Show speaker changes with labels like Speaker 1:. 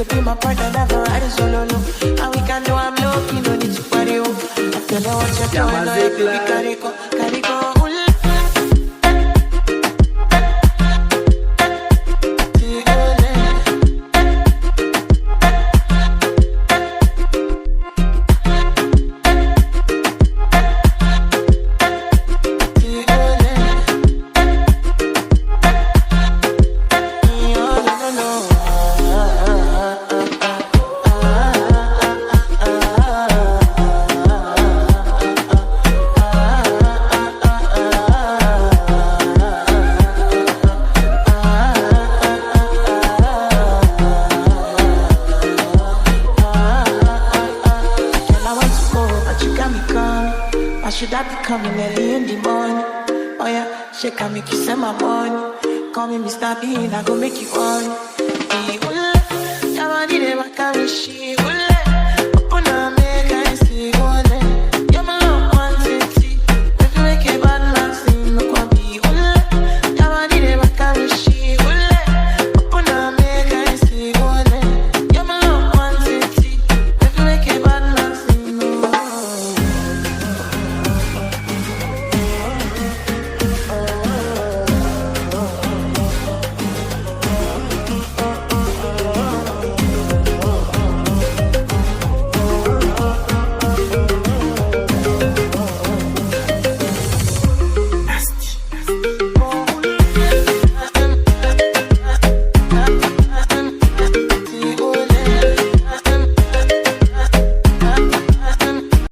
Speaker 1: be my partner, never ride it solo low. And we can do I'm low, you no need to party up. I tell her what you're doing, no, we carry go, carry go. Should I be coming early in the morning? Oh yeah, she can make you send my money. Call me Mr. Bean, I go make you on. Your body never carry shit.